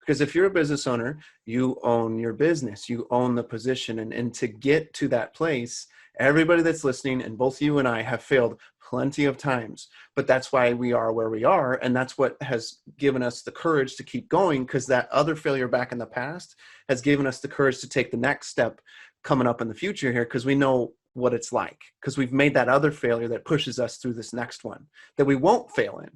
Because if you're a business owner, you own your business, you own the position. And to get to that place, everybody that's listening, and both you and I have failed plenty of times, but that's why we are where we are. And that's what has given us the courage to keep going, because that other failure back in the past has given us the courage to take the next step coming up in the future here, because we know what it's like, because we've made that other failure that pushes us through this next one that we won't fail in.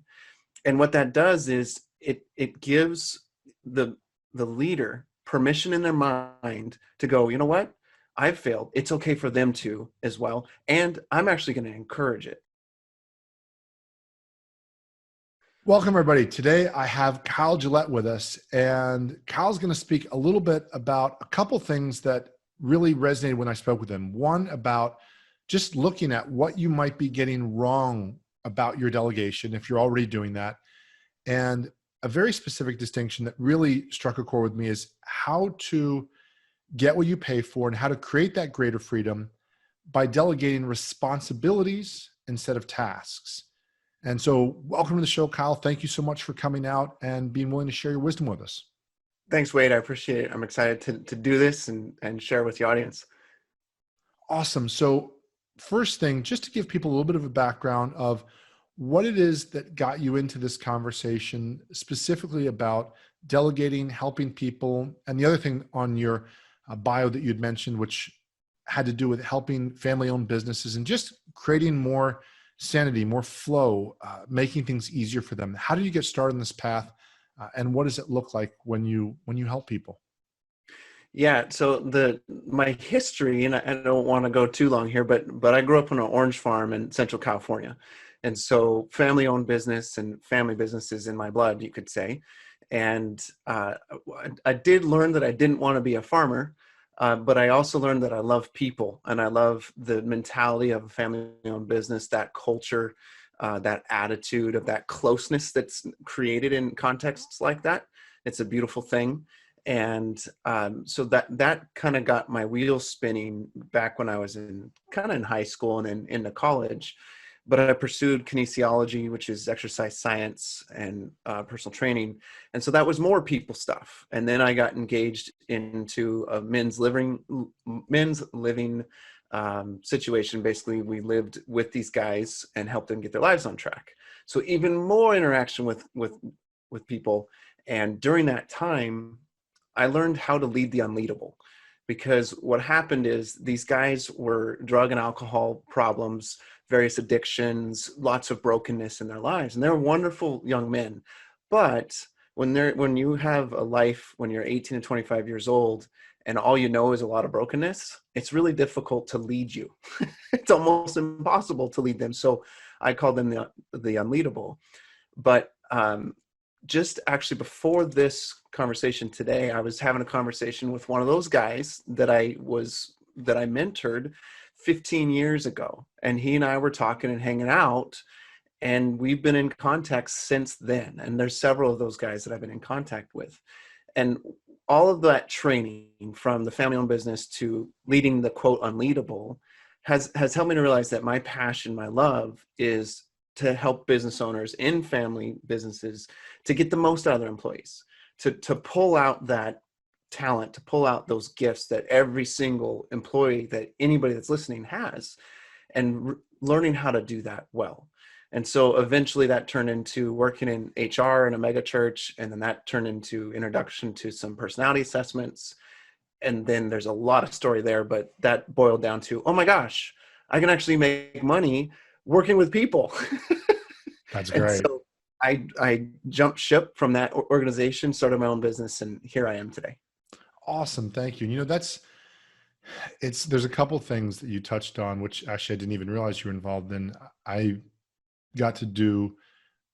And what that does is it gives the leader permission in their mind to go, you know what? I've failed. It's okay for them to as well. And I'm actually going to encourage it. Welcome, everybody. Today, I have Kyle Gillette with us, and Kyle's going to speak a little bit about a couple things that really resonated when I spoke with him. One, about just looking at what you might be getting wrong about your delegation, if you're already doing that. And a very specific distinction that really struck a chord with me is how to get what you pay for and how to create that greater freedom by delegating responsibilities instead of tasks. And so welcome to the show, Kyle. Thank you so much for coming out and being willing to share your wisdom with us. Thanks, Wade. I appreciate it. I'm excited to do this and share with the audience. Awesome. So first thing, just to give people a little bit of a background of what it is that got you into this conversation, specifically about delegating, helping people, and the other thing on your bio that you'd mentioned, which had to do with helping family-owned businesses and just creating more sanity, more flow, making things easier for them. How did you get started on this path, and what does it look like when you help people? Yeah, so my history, and I don't want to go too long here, but I grew up on an orange farm in Central California. And so family-owned business and family businesses in my blood, you could say. And I did learn that I didn't want to be a farmer, but I also learned that I love people, and I love the mentality of a family-owned business, that culture, that attitude of that closeness that's created in contexts like that. It's a beautiful thing. And so that kind of got my wheels spinning back when I was in high school and into college. But I pursued kinesiology, which is exercise science and personal training. And so that was more people stuff. And then I got engaged into a men's living situation. Basically, we lived with these guys and helped them get their lives on track. So even more interaction with people. And during that time, I learned how to lead the unleadable. Because what happened is these guys were drug and alcohol problems, various addictions, lots of brokenness in their lives. And they're wonderful young men. But when you have a life, when you're 18 to 25 years old, and all you know is a lot of brokenness, it's really difficult to lead you. It's almost impossible to lead them. So I call them the unleadable. But just actually before this conversation today, I was having a conversation with one of those guys that I mentored 15 years ago. And he and I were talking and hanging out, and we've been in contact since then. And there's several of those guys that I've been in contact with. And all of that training, from the family-owned business to leading the quote unleadable, has helped me to realize that my passion, my love, is to help business owners in family businesses to get the most out of their employees, to pull out that talent, to pull out those gifts that every single employee, that anybody that's listening has, and learning how to do that well. And so eventually that turned into working in HR in a megachurch, and then that turned into introduction to some personality assessments. And then there's a lot of story there, but that boiled down to, oh my gosh, I can actually make money working with people. That's great. And so I jumped ship from that organization, started my own business, and here I am today. Awesome. Thank you. You know, there's a couple things that you touched on, which actually I didn't even realize you were involved in. I got to do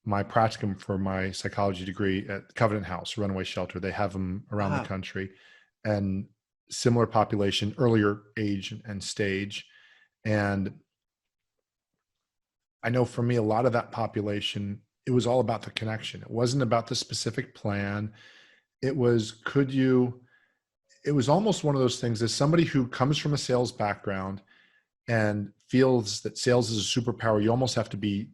my practicum for my psychology degree at Covenant House, runaway shelter. They have them around the country, and similar population, earlier age and stage. And I know for me, a lot of that population, it was all about the connection. It wasn't about the specific plan. It was, it was almost one of those things, as somebody who comes from a sales background and feels that sales is a superpower, you almost have to be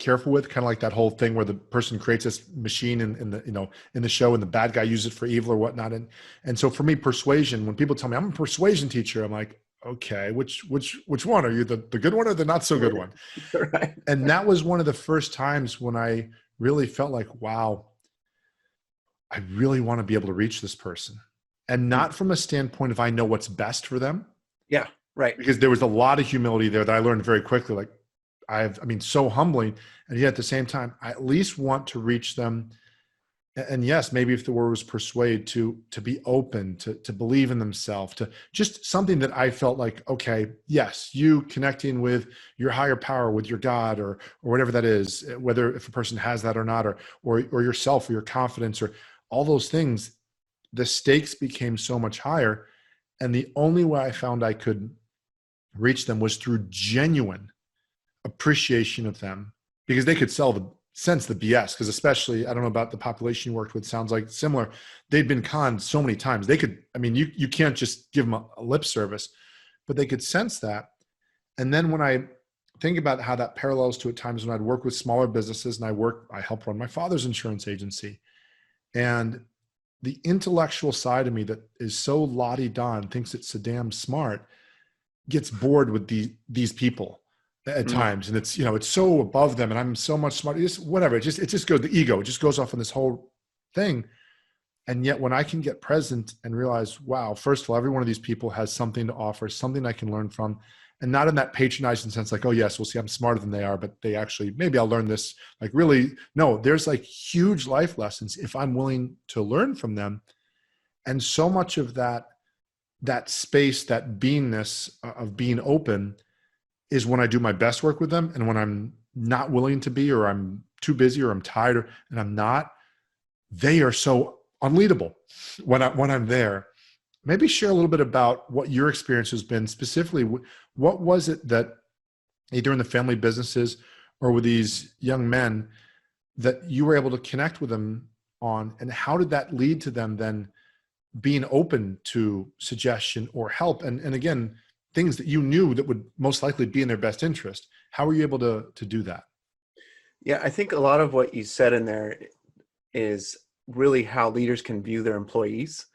careful with, kind of like that whole thing where the person creates this machine in the, you know, in the show, and the bad guy uses it for evil or whatnot. And so for me, persuasion, when people tell me I'm a persuasion teacher, I'm like, okay, which one? Are you the good one or the not so good one? Right. And that was one of the first times when I really felt like, wow, I really want to be able to reach this person. And not from a standpoint of I know what's best for them, Yeah. Right. because there was a lot of humility there that I learned very quickly. Like so humbling. And yet at the same time, I at least want to reach them. And yes, maybe if the word was persuade, to be open, to believe in themselves, to just something that I felt like, okay, yes, you connecting with your higher power, with your God, or whatever that is, whether if a person has that or not, or yourself, or your confidence, or all those things, the stakes became so much higher. And the only way I found I could reach them was through genuine appreciation of them, because they could sense the BS. Because especially, I don't know about the population you worked with, sounds like similar. They'd been conned so many times. They could, I mean, you can't just give them a lip service, but they could sense that. And then when I think about how that parallels to at times when I'd work with smaller businesses, and I helped run my father's insurance agency, and the intellectual side of me that is so la-di-da and thinks it's so damn smart gets bored with these people at times. And it's, you know, it's so above them and I'm so much smarter, just whatever. It just goes, the ego, it just goes off on this whole thing. And yet when I can get present and realize, wow, first of all, every one of these people has something to offer, something I can learn from, and not in that patronizing sense, like, oh yes, we'll see, I'm smarter than they are, but they actually, maybe I'll learn this. Like really, no, there's like huge life lessons if I'm willing to learn from them. And so much of that space, that beingness of being open is when I do my best work with them. And when I'm not willing to be, or I'm too busy, or I'm tired, and I'm not, they are so unleadable when I'm there. Maybe share a little bit about what your experience has been specifically. What was it that either in the family businesses or with these young men that you were able to connect with them on, and how did that lead to them then being open to suggestion or help? And again, things that you knew that would most likely be in their best interest. How were you able to do that? Yeah, I think a lot of what you said in there is really how leaders can view their employees,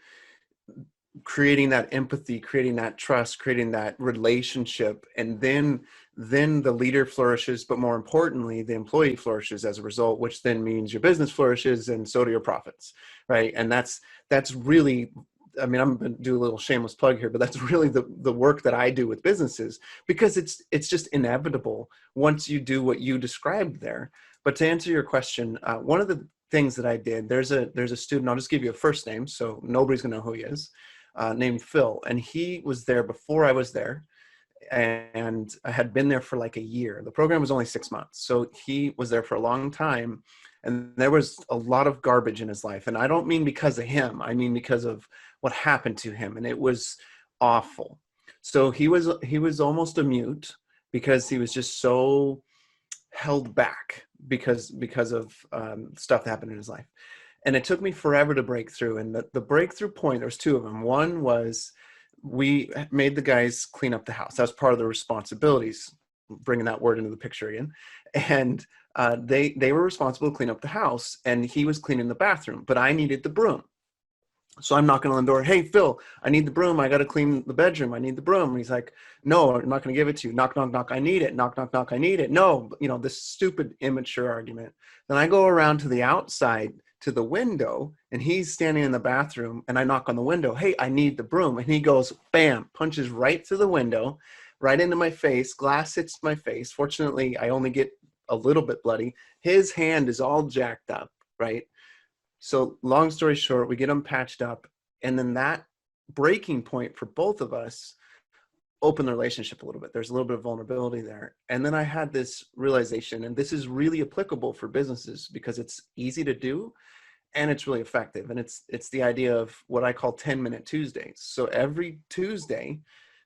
creating that empathy, creating that trust, creating that relationship, and then the leader flourishes, but more importantly, the employee flourishes as a result, which then means your business flourishes and so do your profits, right? And that's really, I mean, I'm going to do a little shameless plug here, but that's really the work that I do with businesses, because it's just inevitable once you do what you described there. But to answer your question, one of the things that I did, there's a student, I'll just give you a first name so nobody's going to know who he is, named Phil. And he was there before I was there. And I had been there for like a year. The program was only 6 months. So he was there for a long time. And there was a lot of garbage in his life. And I don't mean because of him. I mean because of what happened to him. And it was awful. So he was almost a mute because he was just so held back because of stuff that happened in his life. And it took me forever to break through. And the breakthrough point, there's two of them. One was we made the guys clean up the house. That was part of the responsibilities, bringing that word into the picture again. And they were responsible to clean up the house, and he was cleaning the bathroom, but I needed the broom. So I'm knocking on the door. Hey, Phil, I need the broom. I got to clean the bedroom. I need the broom. And he's like, no, I'm not going to give it to you. Knock, knock, knock. I need it. Knock, knock, knock. I need it. No, this stupid immature argument. Then I go around to the outside to the window, and he's standing in the bathroom, and I knock on the window. Hey, I need the broom. And he goes, bam, punches right through the window, right into my face. Glass hits my face. Fortunately, I only get a little bit bloody. His hand is all jacked up, right? So long story short, we get them patched up, and then that breaking point for both of us opened the relationship a little bit. There's a little bit of vulnerability there. And then I had this realization, and this is really applicable for businesses because it's easy to do and it's really effective. And it's the idea of what I call 10-minute Tuesdays. So every Tuesday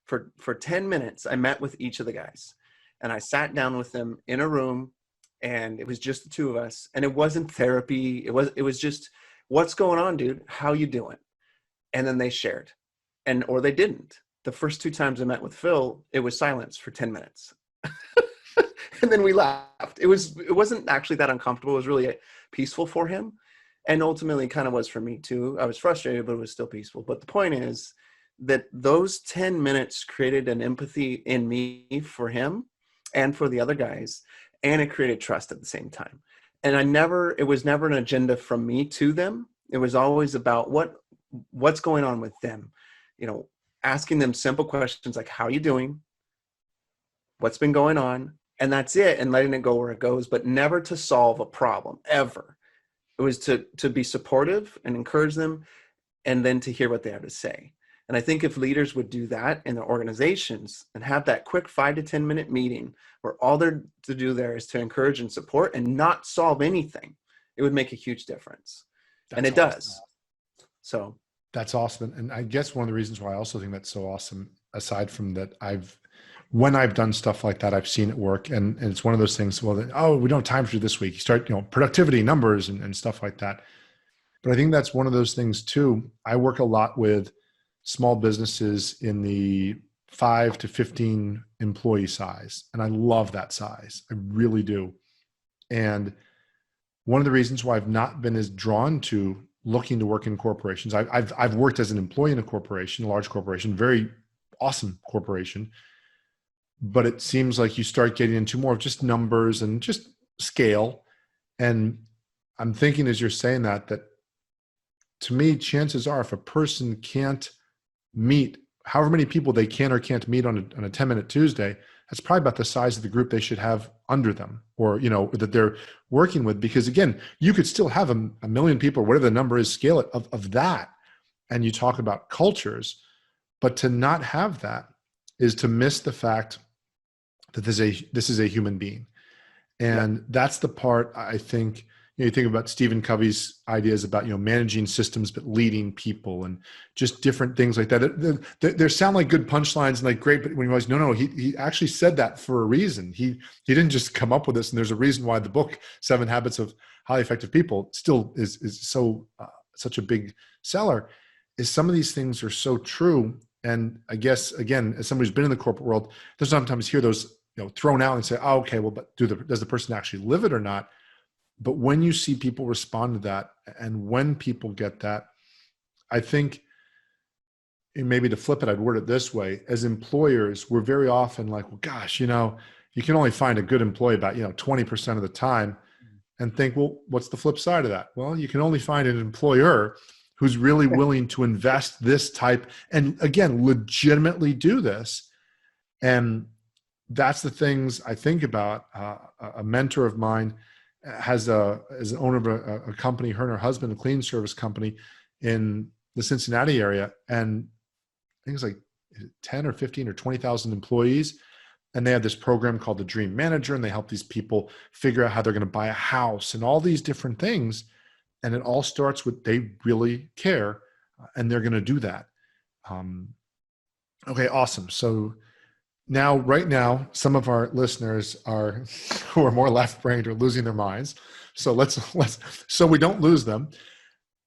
for 10 minutes, I met with each of the guys, and I sat down with them in a room, and it was just the two of us. And it wasn't therapy. It was just, what's going on, dude? How you doing? And then they shared, or they didn't. The first two times I met with Phil, it was silence for 10 minutes. And then we laughed. It wasn't actually that uncomfortable. It was really peaceful for him. And ultimately kind of was for me too. I was frustrated, but it was still peaceful. But the point is that those 10 minutes created an empathy in me for him and for the other guys. And it created trust at the same time. And it was never an agenda from me to them. It was always about what's going on with them, asking them simple questions like, how are you doing? What's been going on? And that's it. And letting it go where it goes, but never to solve a problem ever. It was to be supportive and encourage them, and then to hear what they have to say. And I think if leaders would do that in their organizations and have that quick 5 to 10 minute meeting where all they're to do there is to encourage and support and not solve anything, it would make a huge difference. And it does. So that's awesome. And I guess one of the reasons why I also think that's so awesome, aside from that, when I've done stuff like that, I've seen it work. And it's one of those things, we don't have time for this week. You start, productivity numbers and stuff like that. But I think that's one of those things too. I work a lot with small businesses in the 5 to 15 employee size. And I love that size. I really do. And one of the reasons why I've not been as drawn to looking to work in corporations, I've worked as an employee in a corporation, a large corporation, very awesome corporation. But it seems like you start getting into more of just numbers and just scale. And I'm thinking as you're saying that to me, chances are if a person can't meet however many people they can or can't meet on a 10-minute Tuesday, that's probably about the size of the group they should have under them, or, that they're working with. Because again, you could still have a million people, or whatever the number is, scale it of that. And you talk about cultures, but to not have that is to miss the fact that this is a human being. And that's the part I think, you think about Stephen Covey's ideas about, managing systems, but leading people, and just different things like that. They sound like good punchlines and like great, but when you realize, no, he actually said that for a reason. He didn't just come up with this. And there's a reason why the book, 7 Habits of Highly Effective People, still is so such a big seller, is some of these things are so true. And I guess, again, as somebody who's been in the corporate world, there's sometimes hear those, thrown out and say, oh, okay, well, but does the person actually live it or not? But when you see people respond to that, and when people get that, I think, and maybe to flip it, I'd word it this way: as employers, we're very often like, well, gosh, you can only find a good employee about, 20% of the time, and think, well, what's the flip side of that? Well, you can only find an employer who's really willing to invest this type, and again, legitimately do this. And that's the things I think about. A mentor of mine is an owner of a company, her and her husband, a cleaning service company in the Cincinnati area. And I think it's like 10 or 15 or 20,000 employees. And they have this program called the Dream Manager, and they help these people figure out how they're going to buy a house and all these different things. And it all starts with, they really care, and they're going to do that. Okay, awesome. So right now, some of our listeners who are more left-brained are losing their minds. So so we don't lose them.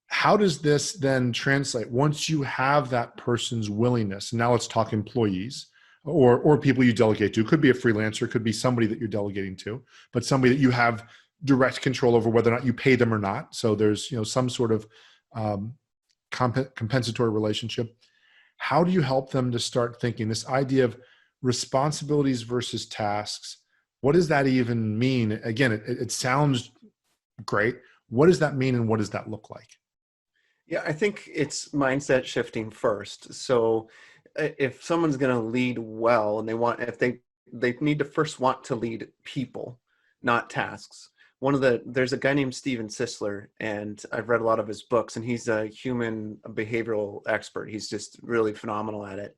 How does this then translate once you have that person's willingness? Now let's talk employees or people you delegate to. Could be a freelancer, could be somebody that you're delegating to, but somebody that you have direct control over whether or not you pay them or not. So there's some sort of compensatory relationship. How do you help them to start thinking this idea of responsibilities versus tasks? What does that even mean? Again, it sounds great. What does that mean, and what does that look like? Yeah, I think it's mindset shifting first. So if someone's going to lead well, and they need to first want to lead people, not tasks. There's a guy named Steven Sisler, and I've read a lot of his books, and he's a human behavioral expert. He's just really phenomenal at it.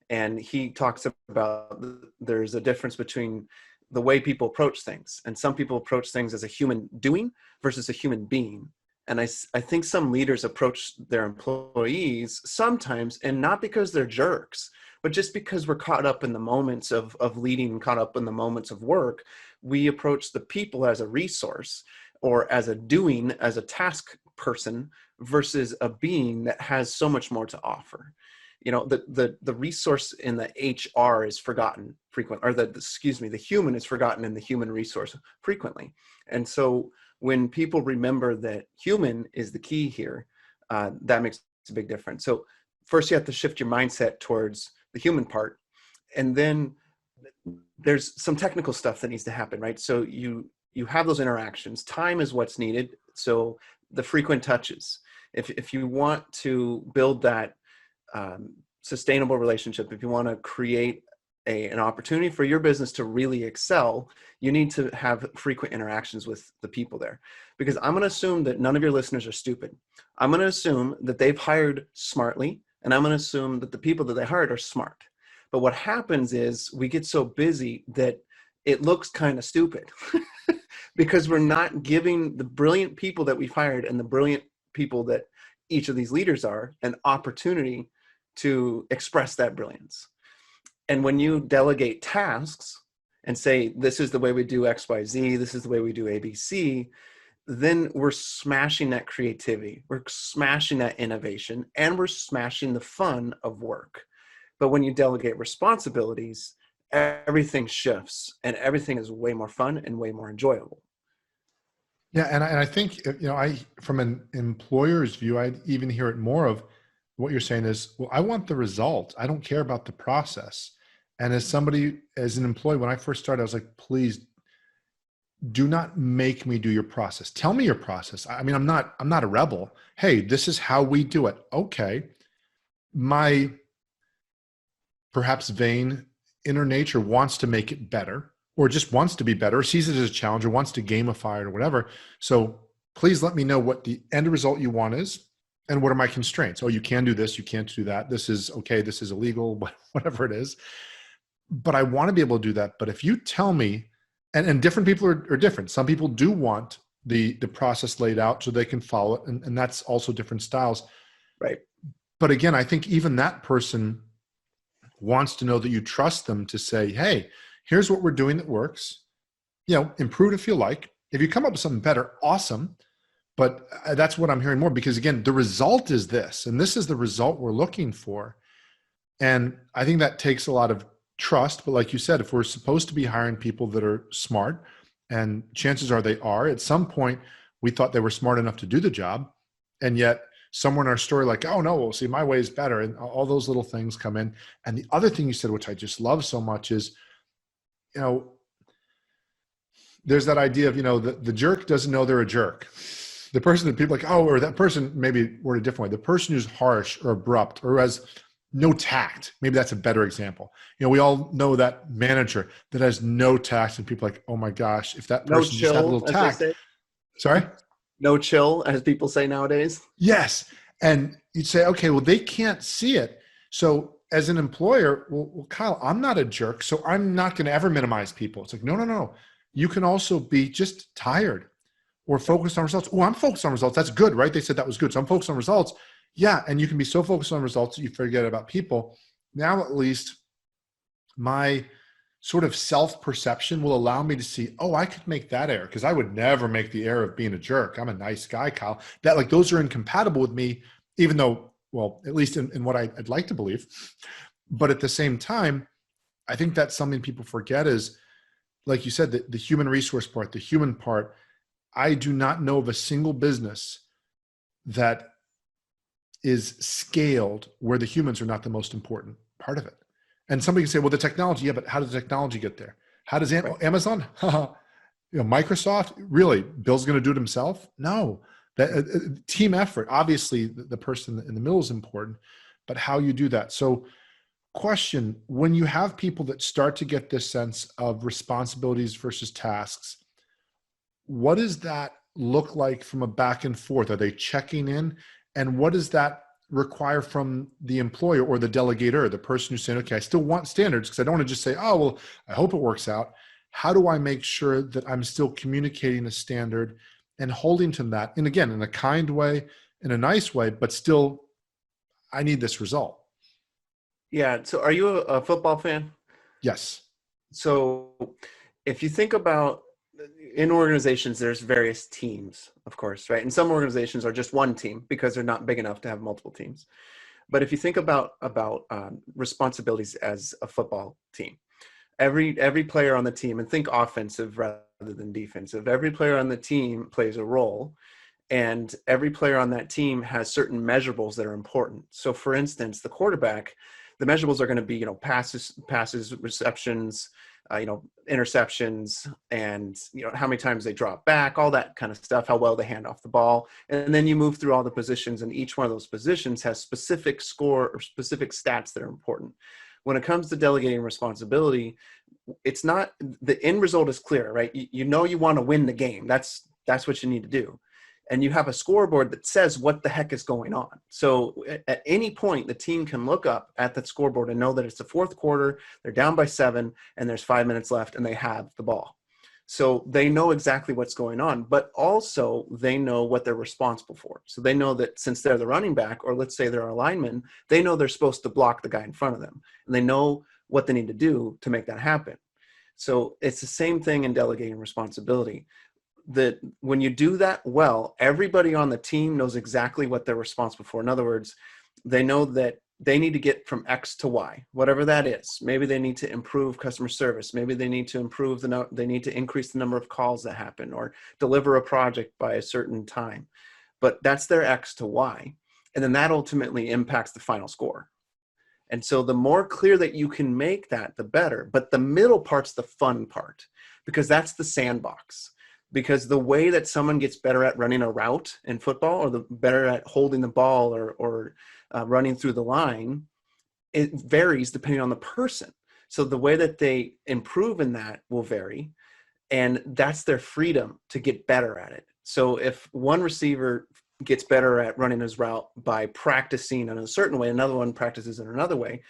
And he talks about there's a difference between the way people approach things. And some people approach things as a human doing versus a human being. And I think some leaders approach their employees sometimes, and not because they're jerks, but just because we're caught up in the moments of leading, caught up in the moments of work, we approach the people as a resource or as a task person versus a being that has so much more to offer. the resource in the HR is forgotten frequently, or the human is forgotten in the human resource frequently. And so when people remember that human is the key here, that makes a big difference. So first you have to shift your mindset towards the human part, and then there's some technical stuff that needs to happen, right? So you have those interactions. Time is what's needed. So the frequent touches. If you want to build that sustainable relationship, if you want to create an opportunity for your business to really excel, you need to have frequent interactions with the people there. Because I'm going to assume that none of your listeners are stupid. I'm going to assume that they've hired smartly, and I'm going to assume that the people that they hired are smart. But what happens is we get so busy that it looks kind of stupid because we're not giving the brilliant people that we've hired and the brilliant people that each of these leaders are an opportunity to express that brilliance. And when you delegate tasks and say, this is the way we do X, Y, Z, this is the way we do A, B, C, then we're smashing that creativity, we're smashing that innovation, and we're smashing the fun of work. But when you delegate responsibilities, everything shifts and everything is way more fun and way more enjoyable. Yeah. And I think, from an employer's view, I even hear it more of what you're saying is, well, I want the result. I don't care about the process. And as an employee, when I first started, I was like, please do not make me do your process. Tell me your process. I mean, I'm not a rebel. Hey, this is how we do it. Okay. My perhaps vain inner nature wants to make it better, or just wants to be better, or sees it as a challenge, or wants to gamify it or whatever. So please let me know what the end result you want is, and what are my constraints. Oh, you can do this, you can't do that. This is okay, this is illegal, whatever it is. But I want to be able to do that. But if you tell me, and different people are different. Some people do want the process laid out so they can follow it. And that's also different styles. Right. But again, I think even that person wants to know that you trust them to say, hey, here's what we're doing that works. Improve it if you like. If you come up with something better, awesome. But that's what I'm hearing more, because again, the result is this, and this is the result we're looking for. And I think that takes a lot of trust. But like you said, if we're supposed to be hiring people that are smart, and chances are they are, at some point we thought they were smart enough to do the job. And yet somewhere in our story, like, oh no, well, see, my way is better. And all those little things come in. And the other thing you said, which I just love so much, is, there's that idea of, the jerk doesn't know they're a jerk. The person that people like, oh, or that person, maybe word a different way, the person who's harsh or abrupt or has no tact, maybe that's a better example. We all know that manager that has no tact, and people are like, oh my gosh, if that person just had a little tact. Sorry? No chill, as people say nowadays. Yes. And you'd say, okay, well, they can't see it. So as an employer, well, Kyle, I'm not a jerk, so I'm not going to ever minimize people. It's like, no. You can also be just tired or focused on results. Oh, I'm focused on results. That's good, right? They said that was good. So I'm focused on results. Yeah. And you can be so focused on results that you forget about people. Now, at least my sort of self-perception will allow me to see, oh, I could make that error, because I would never make the error of being a jerk. I'm a nice guy, Kyle. That, like, those are incompatible with me, even though, well, at least in what I'd like to believe. But at the same time, I think that's something people forget is, like you said, the human resource part, the human part. I do not know of a single business that is scaled where the humans are not the most important part of it. And somebody can say, well, the technology, yeah, but how does the technology get there? How does Amazon, Microsoft, really, Bill's going to do it himself? No, that team effort. Obviously, the person in the middle is important, but how you do that. So question, when you have people that start to get this sense of responsibilities versus tasks, what does that look like from a back and forth? Are they checking in? And what does that require from the employer or the delegator, the person who's saying, okay, I still want standards, because I don't want to just say, oh, well, I hope it works out. How do I make sure that I'm still communicating a standard and holding to that? And again, in a kind way, in a nice way, but still, I need this result. Yeah. So are you a football fan? Yes. So if you think about, in organizations, there's various teams, of course, right? And some organizations are just one team because they're not big enough to have multiple teams. But if you think about responsibilities as a football team, every player on the team, and think offensive rather than defensive, every player on the team plays a role, and every player on that team has certain measurables that are important. So for instance, the quarterback, the measurables are going to be, passes, receptions, interceptions, and, how many times they drop back, all that kind of stuff, how well they hand off the ball. And then you move through all the positions, and each one of those positions has specific score or specific stats that are important. When it comes to delegating responsibility, it's not, the end result is clear, right? You want to win the game. That's what you need to do. And you have a scoreboard that says what the heck is going on. So at any point, the team can look up at that scoreboard and know that it's the fourth quarter, they're down by 7, and there's 5 minutes left, and they have the ball. So they know exactly what's going on, but also they know what they're responsible for. So they know that since they're the running back, or let's say they're a lineman, they know they're supposed to block the guy in front of them, and they know what they need to do to make that happen. So it's the same thing in delegating responsibility. That when you do that well, everybody on the team knows exactly what they're responsible for. In other words, they know that they need to get from X to Y, whatever that is. Maybe they need to improve customer service. Maybe they need to improve they need to increase the number of calls that happen, or deliver a project by a certain time. But that's their X to Y. And then that ultimately impacts the final score. And so the more clear that you can make that, the better. But the middle part's the fun part, because that's the sandbox. Because the way that someone gets better at running a route in football, or the better at holding the ball, or running through the line, it varies depending on the person. So the way that they improve in that will vary, and that's their freedom to get better at it. So if one receiver gets better at running his route by practicing in a certain way, another one practices in another way,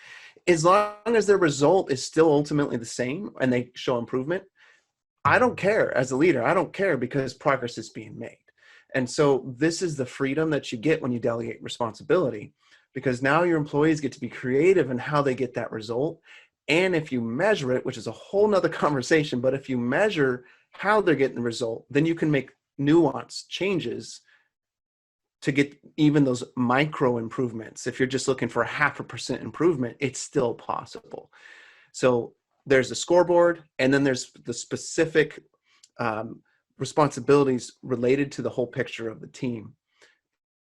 as long as their result is still ultimately the same and they show improvement, I don't care. As a leader, I don't care, because progress is being made. And so this is the freedom that you get when you delegate responsibility, because now your employees get to be creative in how they get that result. And if you measure it, which is a whole nother conversation, but if you measure how they're getting the result, then you can make nuanced changes to get even those micro improvements. If you're just looking for 0.5% improvement, it's still possible. So there's a scoreboard, and then there's the specific responsibilities related to the whole picture of the team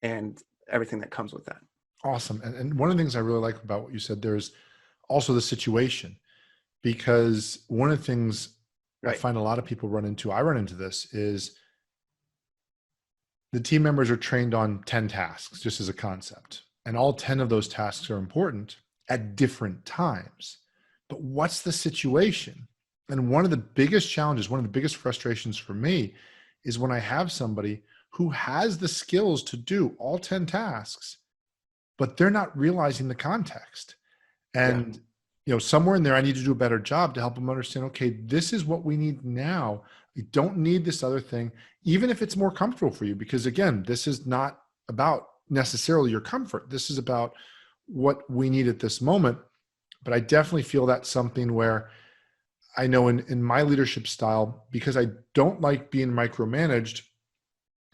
and everything that comes with that. Awesome. And one of the things I really like about what you said, there's also the situation, because one of the things I find a lot of people I run into this, is the team members are trained on 10 tasks, just as a concept. And all 10 of those tasks are important at different times. But what's the situation? And one of the biggest challenges, one of the biggest frustrations for me, is when I have somebody who has the skills to do all 10 tasks, but they're not realizing the context. And somewhere in there, I need to do a better job to help them understand, okay, this is what we need now. We don't need this other thing, even if it's more comfortable for you, because again, this is not about necessarily your comfort. This is about what we need at this moment. But I definitely feel that's something where I know in my leadership style, because I don't like being micromanaged,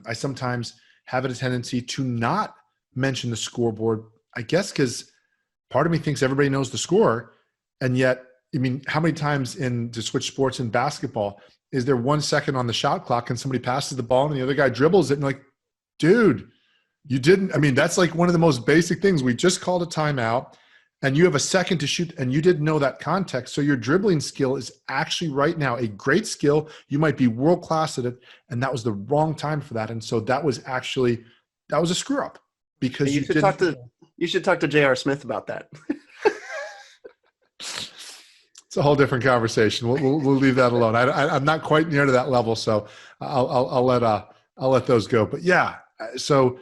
I sometimes have a tendency to not mention the scoreboard, I guess, because part of me thinks everybody knows the score. And yet, how many times to switch sports in basketball, is there 1 second on the shot clock and somebody passes the ball and the other guy dribbles it, and like, dude, you didn't, that's like one of the most basic things. We just called a timeout, and you have a second to shoot, and you didn't know that context. So your dribbling skill is actually right now a great skill. You might be world-class at it, and that was the wrong time for that. And so that was a screw up, because you should talk to J.R. Smith about that. It's a whole different conversation. We'll leave that alone. I'm not quite near to that level, so I'll let those go. But yeah, so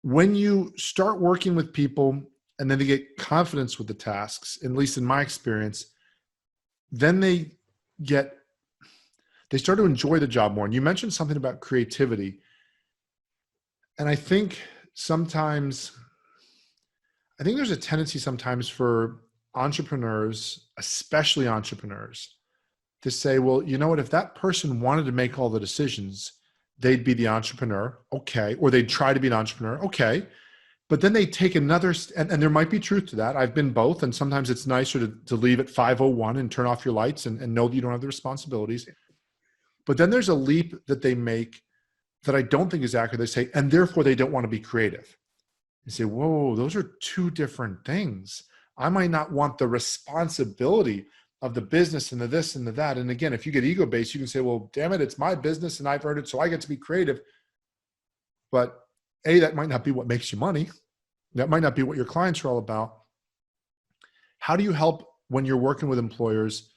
when you start working with people and then they get confidence with the tasks, at least in my experience, then they start to enjoy the job more. And you mentioned something about creativity. And I think there's a tendency sometimes for entrepreneurs, especially entrepreneurs, to say, well, you know what, if that person wanted to make all the decisions, they'd be the entrepreneur. Okay. Or they'd try to be an entrepreneur. Okay. But then they take another, and there might be truth to that. I've been both. And sometimes it's nicer to leave at 5:01 and turn off your lights and know that you don't have the responsibilities. But then there's a leap that they make that I don't think is accurate. They say, and therefore they don't want to be creative. You say, whoa, those are two different things. I might not want the responsibility of the business and the this and the that. And again, if you get ego-based, you can say, well, damn it, it's my business and I've earned it, so I get to be creative. But A, that might not be what makes you money. That might not be what your clients are all about. How do you help when you're working with employers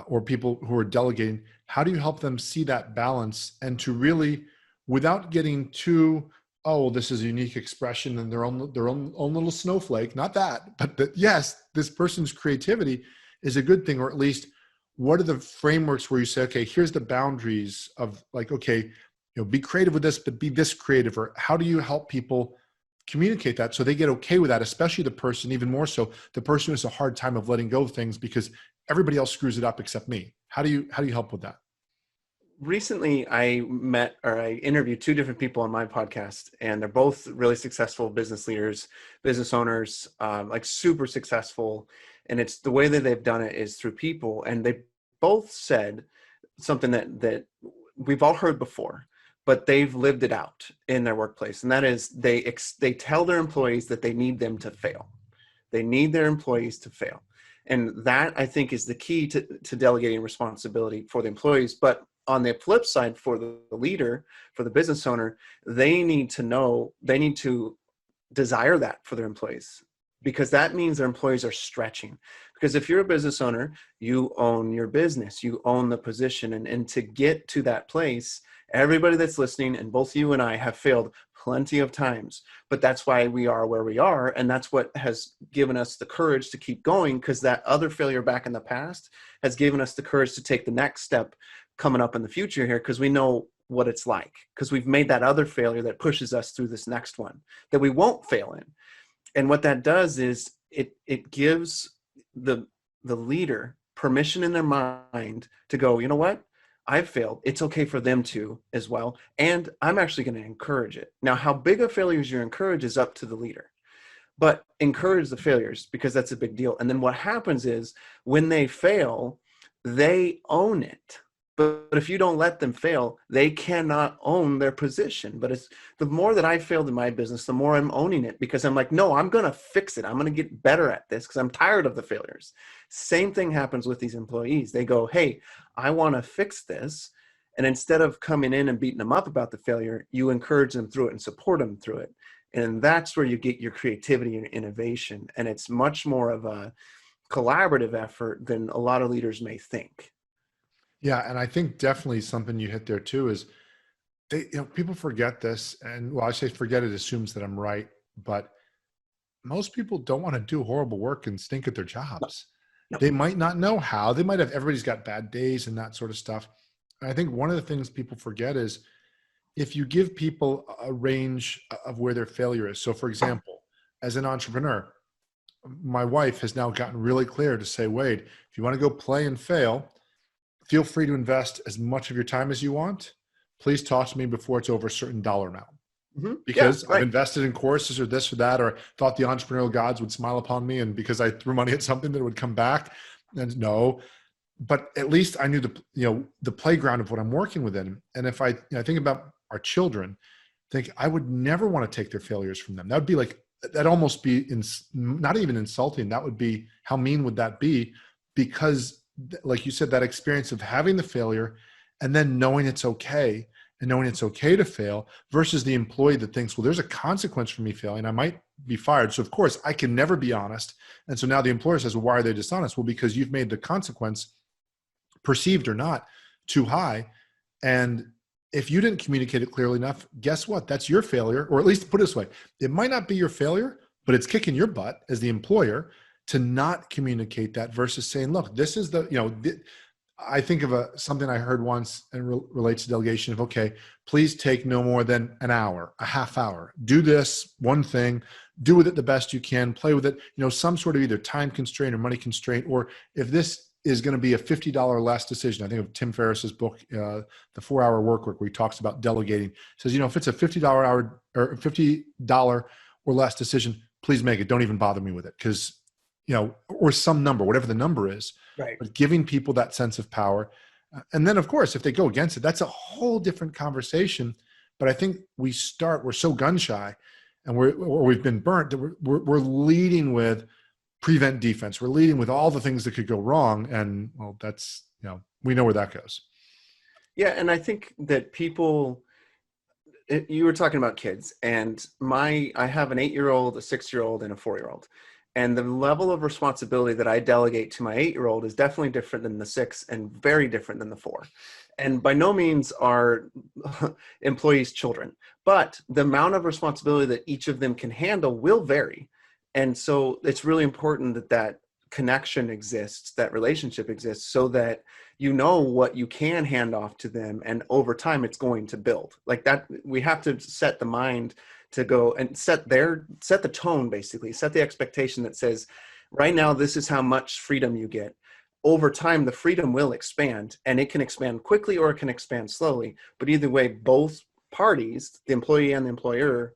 or people who are delegating? How do you help them see that balance and to really, without getting too, oh, this is a unique expression and their own little snowflake, not that, but that, yes, this person's creativity is a good thing, or at least what are the frameworks where you say, okay, here's the boundaries of like, okay, be creative with this, but be this creative, or how do you help people communicate that so they get okay with that, especially the person, even more so, the person who has a hard time of letting go of things because everybody else screws it up except me. How do you help with that? Recently, I interviewed two different people on my podcast, and they're both really successful business leaders, business owners, like super successful. And it's the way that they've done it is through people. And they both said something that we've all heard before, but they've lived it out in their workplace. And that is they tell their employees that they need them to fail. They need their employees to fail. And that, I think, is the key to delegating responsibility for the employees. But on the flip side, for the leader, for the business owner, they need to desire that for their employees, because that means their employees are stretching. Because if you're a business owner, you own your business, you own the position. And to get to that place, everybody that's listening, and both you and I have failed plenty of times, but that's why we are where we are. And that's what has given us the courage to keep going, because that other failure back in the past has given us the courage to take the next step coming up in the future here, because we know what it's like, because we've made that other failure that pushes us through this next one that we won't fail in. And what that does is it gives the leader permission in their mind to go, you know what? I've failed. It's okay for them to as well. And I'm actually going to encourage it. Now, how big of failures you encourage is up to the leader, but encourage the failures, because that's a big deal. And then what happens is when they fail, they own it. But if you don't let them fail, they cannot own their position. But it's the more that I failed in my business, the more I'm owning it, because I'm like, no, I'm going to fix it. I'm going to get better at this because I'm tired of the failures. Same thing happens with these employees. They go, hey, I want to fix this. And instead of coming in and beating them up about the failure, you encourage them through it and support them through it. And that's where you get your creativity and innovation. And it's much more of a collaborative effort than a lot of leaders may think. Yeah. And I think definitely something you hit there too is people forget this. And well, I say forget it assumes that I'm right, but most people don't want to do horrible work and stink at their jobs. No. They might not know how. They might have, everybody's got bad days and that sort of stuff. And I think one of the things people forget is if you give people a range of where their failure is. So for example, as an entrepreneur, my wife has now gotten really clear to say, Wade, if you want to go play and fail, feel free to invest as much of your time as you want. Please talk to me before it's over a certain dollar amount. Mm-hmm. Because I've invested in courses or this or that, or thought the entrepreneurial gods would smile upon me. And because I threw money at something that would come back, and no, but at least I knew the playground of what I'm working within. And if I think about our children, I would never want to take their failures from them. That would be like, that'd almost be not even insulting. That would be, how mean would that be? Because like you said, that experience of having the failure and then knowing it's okay, and knowing it's okay to fail, versus the employee that thinks, well, there's a consequence for me failing. I might be fired. So of course I can never be honest. And so now the employer says, well, why are they dishonest? Well, because you've made the consequence, perceived or not, too high. And if you didn't communicate it clearly enough, guess what? That's your failure. Or at least put it this way, it might not be your failure, but it's kicking your butt as the employer to not communicate that, versus saying, look, this is I think of something I heard once and relates to delegation of, okay, please take no more than an hour, a half hour, do this one thing, do with it the best you can, play with it, some sort of either time constraint or money constraint, or if this is going to be a $50 less decision. I think of Tim Ferriss's book, The 4-Hour Workweek, where he talks about delegating. He says, if it's a $50 hour or $50 or less decision, please make it. Don't even bother me with it. Because, or some number, whatever the number is, Right. but giving people that sense of power. And then of course, if they go against it, that's a whole different conversation. But I think we're so gun shy and we've been burnt that we're leading with prevent defense. We're leading with all the things that could go wrong. And well, that's, we know where that goes. Yeah. And I think that you were talking about kids, and I have an 8-year-old, a 6-year-old, and a 4-year-old. And the level of responsibility that I delegate to my 8-year-old is definitely different than the 6 and very different than the 4. And by no means are employees children, but the amount of responsibility that each of them can handle will vary. And so it's really important that that connection exists, that relationship exists, so that you know what you can hand off to them, and over time it's going to build. Like that, we have to set the mind to go and set the tone, basically set the expectation that says, right now this is how much freedom you get. Over time the freedom will expand, and it can expand quickly or it can expand slowly, but either way, both parties, the employee and the employer,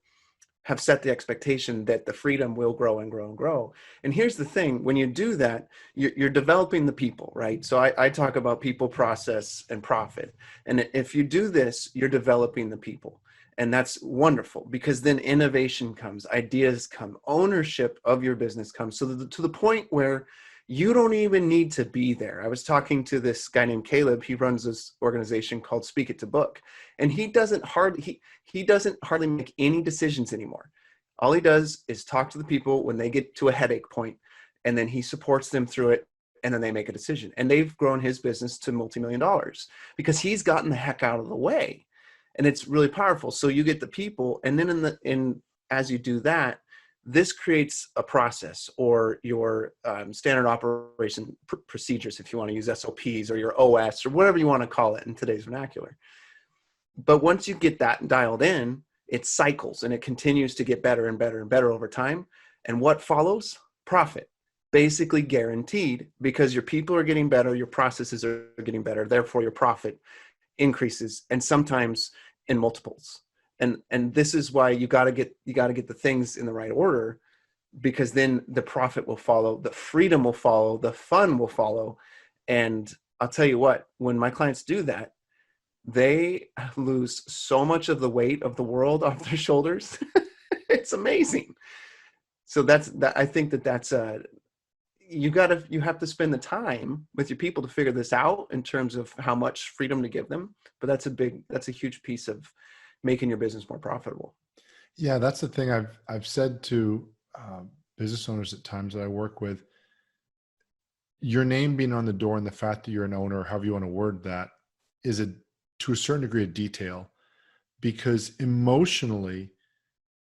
have set the expectation that the freedom will grow and grow and grow. And here's the thing, when you do that, you're developing the people, right? So I talk about people, process, and profit. And if you do this, you're developing the people. And that's wonderful, because then innovation comes, ideas come, ownership of your business comes, so to the point where you don't even need to be there. I was talking to this guy named Caleb. He runs this organization called Speak It to Book, and he doesn't hardly make any decisions anymore. All he does is talk to the people when they get to a headache point, and then he supports them through it, and then they make a decision. And they've grown his business to multi-million dollars because he's gotten the heck out of the way. And it's really powerful. So you get the people, and then as you do that, this creates a process, or your standard operation procedures, if you want to use SOPs, or your OS, or whatever you want to call it in today's vernacular. But once you get that dialed in, it cycles and it continues to get better and better and better over time. And what follows? Profit. Basically guaranteed, because your people are getting better, your processes are getting better, therefore your profit increases, and sometimes in multiples. And this is why you got to get the things in the right order, because then the profit will follow, the freedom will follow, the fun will follow. And I'll tell you what, when my clients do that, they lose so much of the weight of the world off their shoulders. It's amazing. So I think that's you have to spend the time with your people to figure this out in terms of how much freedom to give them. But that's a huge piece of making your business more profitable. Yeah, that's the thing I've said to business owners at times that I work with. Your name being on the door and the fact that you're an owner, or however you want to word that, is to a certain degree of detail, because emotionally,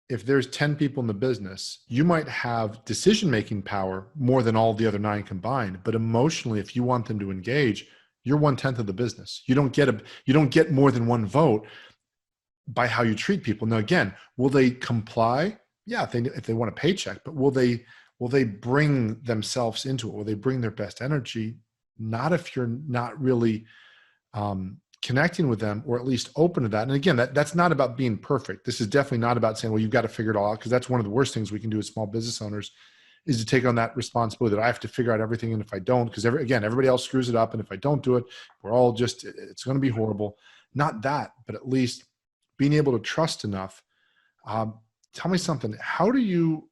if there's 10 people in the business, you might have decision-making power more than all the other 9 combined. But emotionally, if you want them to engage, you're 1/10 of the business. You don't get more than one vote by how you treat people. Now, again, will they comply? Yeah, if they want a paycheck, but will they bring themselves into it? Will they bring their best energy? Not if you're not really connecting with them, or at least open to that. And again, that's not about being perfect. This is definitely not about saying, well, you've got to figure it all out, because that's one of the worst things we can do as small business owners, is to take on that responsibility that I have to figure out everything. And if I don't, because everybody else screws it up. And if I don't do it, it's going to be horrible. Not that, but at least being able to trust enough. Tell me something. How do you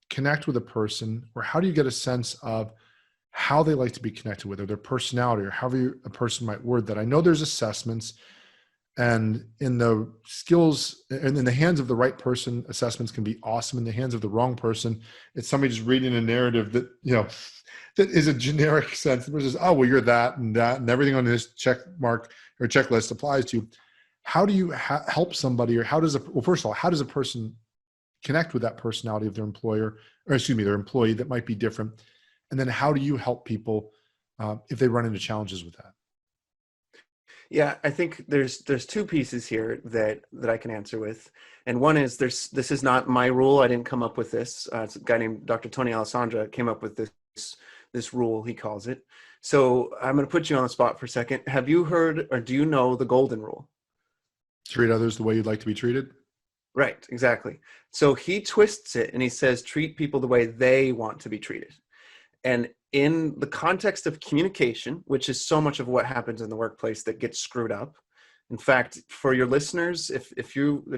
connect with a person, or how do you get a sense of how they like to be connected with, or their personality, or however a person might word that? I know there's assessments, and in the skills and in the hands of the right person, assessments can be awesome. In the hands of the wrong person, it's somebody just reading a narrative that, that is a generic sense. It says, oh, well, you're that, and everything on this check mark or checklist applies to you. How do you help somebody, or first of all, how does a person connect with that personality of their employer, or their employee that might be different? And then how do you help people if they run into challenges with that? Yeah, I think there's 2 pieces here that I can answer with. And one is this is not my rule. I didn't come up with this. It's a guy named Dr. Tony Alessandra came up with this rule, he calls it. So I'm going to put you on the spot for a second. Have you heard, or do you know the golden rule? Treat others the way you'd like to be treated. Right, exactly. So he twists it and he says, treat people the way they want to be treated. And in the context of communication, which is so much of what happens in the workplace that gets screwed up. In fact, for your listeners, if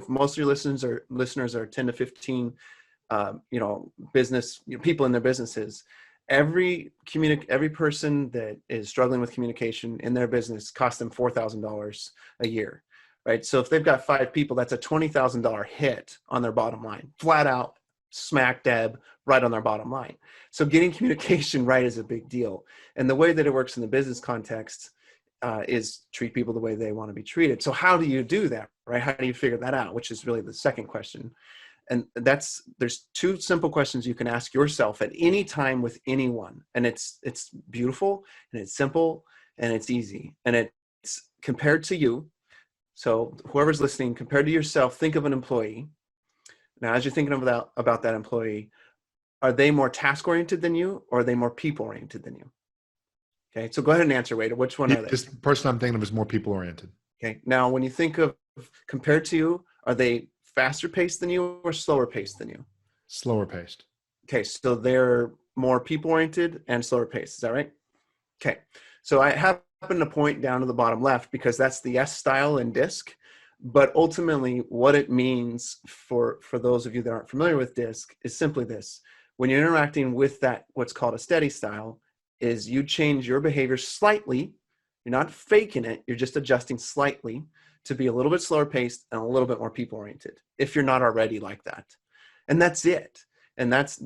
most of your listeners are 10 to 15 business people in their businesses, every person that is struggling with communication in their business costs them $4,000 a year, right? So if they've got 5 people, that's a $20,000 hit on their bottom line, flat out, smack dab, right on their bottom line. So getting communication right is a big deal. And the way that it works in the business context is treat people the way they want to be treated. So how do you do that, right? How do you figure that out? Which is really the second question. And there's 2 simple questions you can ask yourself at any time with anyone. And it's beautiful, and it's simple, and it's easy. And it's compared to you. So whoever's listening, compared to yourself, think of an employee. Now, as you're thinking about that employee, are they more task-oriented than you, or are they more people-oriented than you? Okay, so go ahead and answer, Wade. Which one are they? This person I'm thinking of is more people-oriented. Okay, now when you think of compared to you, are they faster paced than you or slower paced than you? Slower paced. Okay, so they're more people oriented and slower paced. Is that right? Okay, so I happen to point down to the bottom left because that's the S style in DISC. But ultimately, what it means for those of you that aren't familiar with DISC is simply this: when you're interacting with that, what's called a steady style, is you change your behavior slightly. You're not faking it. You're just adjusting slightly to be a little bit slower paced and a little bit more people oriented, if you're not already like that. And that's it. And that's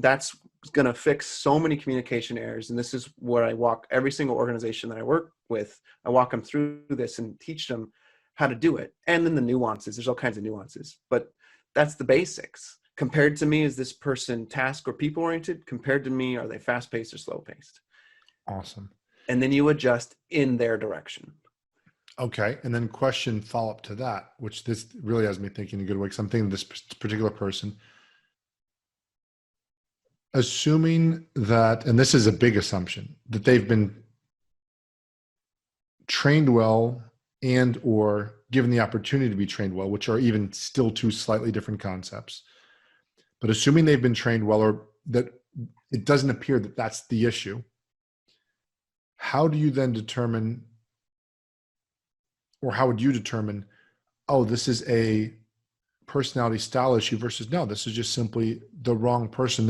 going to fix so many communication errors. And this is where I walk every single organization that I work with. I walk them through this and teach them how to do it. And then the nuances, there's all kinds of nuances, but that's the basics. Compared to me, is this person task or people oriented? Compared to me, are they fast paced or slow paced? Awesome. And then you adjust in their direction. Okay. And then question follow up to that, which this really has me thinking in a good way, because I'm thinking of this particular person. Assuming that, and this is a big assumption, that they've been trained well and or given the opportunity to be trained well, which are even still 2 slightly different concepts. But assuming they've been trained well, or that it doesn't appear that that's the issue, how do you then determine, or how would you determine, oh, this is a personality style issue versus no, this is just simply the wrong person.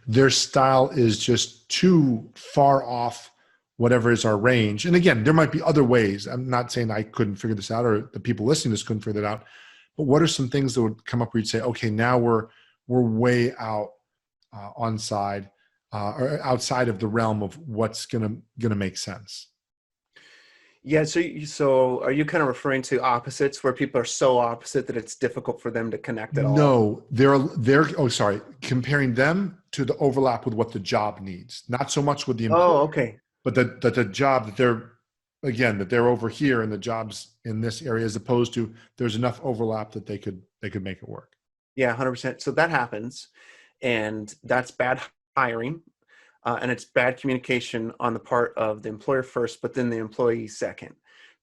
Their style is just too far off whatever is our range. And again, there might be other ways. I'm not saying I couldn't figure this out, or the people listening to this couldn't figure that out. But what are some things that would come up where you'd say, okay, now we're way out or outside of the realm of what's gonna make sense? Yeah. So are you kind of referring to opposites, where people are so opposite that it's difficult for them to connect at all? No, comparing them to the overlap with what the job needs, not so much with the employee. Oh, okay. But the job that they're over here and the jobs in this area, as opposed to there's enough overlap that they could make it work. Yeah, 100%. So that happens, and that's bad hiring, and it's bad communication on the part of the employer first, but then the employee second,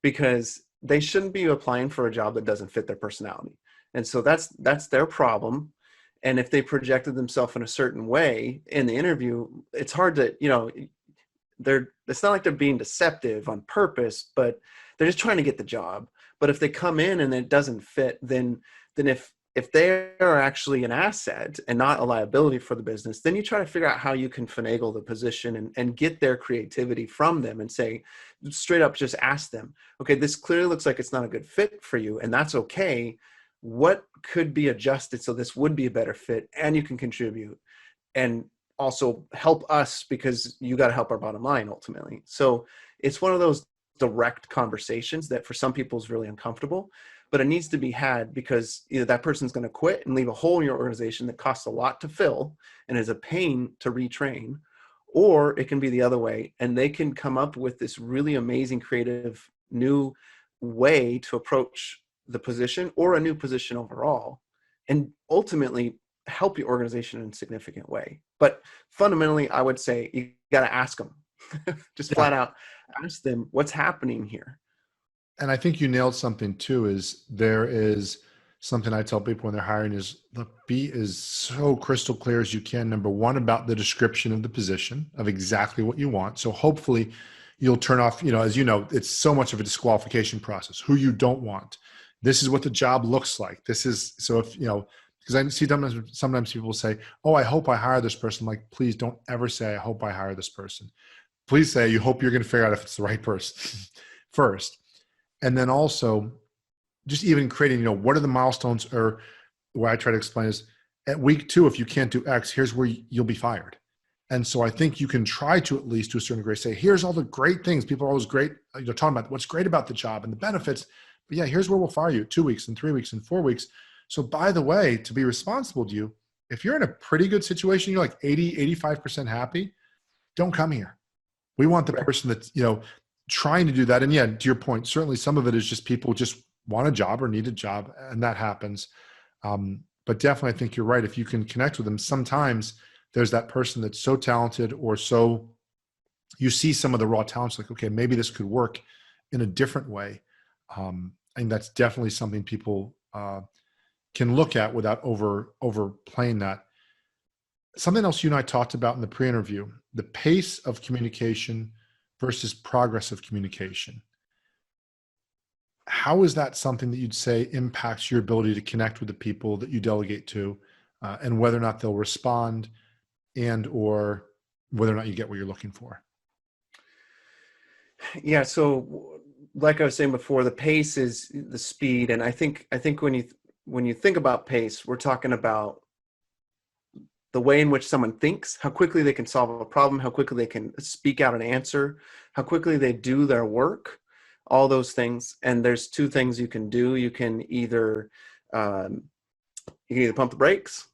because they shouldn't be applying for a job that doesn't fit their personality. And so that's their problem. And if they projected themselves in a certain way in the interview, it's hard to, it's not like they're being deceptive on purpose, but they're just trying to get the job. But if they come in and it doesn't fit, then if they are actually an asset and not a liability for the business, then you try to figure out how you can finagle the position and get their creativity from them, and say, straight up, just ask them, okay, this clearly looks like it's not a good fit for you, and that's okay. What could be adjusted so this would be a better fit and you can contribute and also help us, because you got to help our bottom line ultimately. So it's one of those direct conversations that for some people is really uncomfortable, but it needs to be had, because either that person's going to quit and leave a hole in your organization that costs a lot to fill and is a pain to retrain, or it can be the other way, and they can come up with this really amazing, creative, new way to approach the position or a new position overall, and ultimately help your organization in a significant way. But fundamentally, I would say you got to ask them, just flat out ask them what's happening here. And I think you nailed something too, is there is something I tell people when they're hiring is, look, be as so crystal clear as you can. Number one, about the description of the position, of exactly what you want. So hopefully you'll turn off, as you know, it's so much of a disqualification process, who you don't want. This is what the job looks like. This is, so if, because I see sometimes people say, oh, I hope I hire this person. I'm like, please don't ever say, I hope I hire this person. Please say, you hope you're going to figure out if it's the right person first. And then also, just even creating, what are the milestones, or the way I try to explain is, at week 2, if you can't do X, here's where you'll be fired. And so I think you can try to, at least to a certain degree, say, here's all the great things. People are always great, talking about what's great about the job and the benefits. But yeah, here's where we'll fire you 2 weeks and 3 weeks and 4 weeks. So by the way, to be responsible to you, if you're in a pretty good situation, you're like 80, 85% happy, don't come here. We want the person that's, trying to do that. And yeah, to your point, certainly some of it is just people just want a job or need a job, and that happens. But definitely, I think you're right. If you can connect with them, sometimes there's that person that's so talented, or so you see some of the raw talents, like, okay, maybe this could work in a different way. And that's definitely something people can look at without overplaying that. Something else you and I talked about in the pre-interview, the pace of communication versus progress of communication. How is that something that you'd say impacts your ability to connect with the people that you delegate to, and whether or not they'll respond, and or whether or not you get what you're looking for? Yeah. So like I was saying before, the pace is the speed. And I think when you think about pace, we're talking about the way in which someone thinks, how quickly they can solve a problem, how quickly they can speak out an answer, how quickly they do their work, all those things. And there's 2 things you can do. You can either pump the brakes,